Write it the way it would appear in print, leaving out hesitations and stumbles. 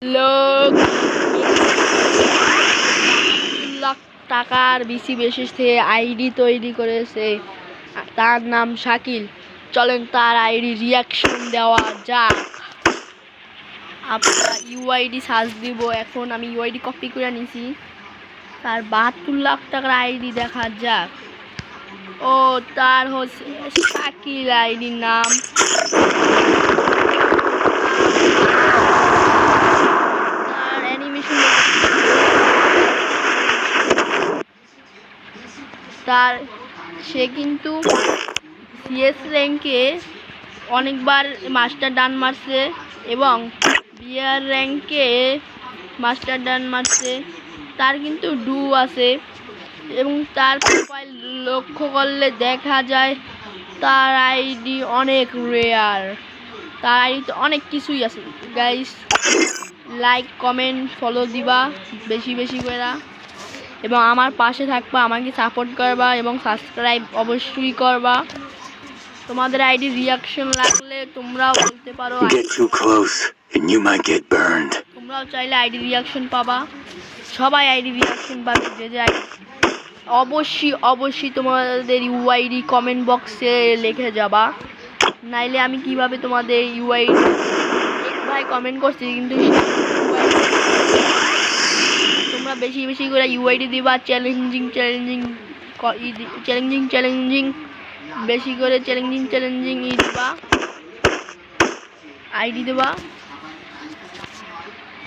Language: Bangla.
লোক লাখ টাকার বেশি থেকে আইডি তৈরি করেছে। তার নাম শাকিল। চলেন তার আইডি রিয়াকশন দেওয়া যাক। আপনারা ইউআইডি সার্চ দিব। এখন আমি ইউআইডি কপি করে নিছি। তার 72 লাখ টাকার আইডি দেখা যাক। ও তার হচ্ছে শাকিল আইডির নাম। তার অ্যানিমেশন তার সে কিন্তু সিএস র্যাঙ্কে অনেকবার মাস্টার ডান মারছে এবং বিআর র্যাঙ্কে মাস্টার ডান মারছে। তার কিন্তু ডু আছে এবং তার প্রোফাইল লক্ষ্য করলে দেখা যায় তার আইডি অনেক রেয়ার। তার আইডিতে অনেক কিছুই আছে। গাইস লাইক কমেন্ট ফলো দিবা বেশি বেশি করে এবং আমার পাশে থাকবা, আমাকে সাপোর্ট করবা এবং সাবস্ক্রাইব অবশ্যই করবা। তোমাদের আইডি রিয়াকশন লাগলে তোমরাও বলতে পারো। তোমরাও চাইলে আইডি রিয়াকশন পাবা। সবাই আইডি রিয়াকশন পাবে যে যে অবশ্যই তোমাদের ইউআইডি কমেন্ট বক্সে লিখে যাবা। নাইলে আমি কিভাবে তোমাদের ইউআইডি ভাই কমেন্ট করছি কিন্তু তোমরা বেশি বেশি করে ইউআইডি দিবা। চ্যালেঞ্জিং বেশি করে চ্যালেঞ্জিং দিবা, আইডি দেবা।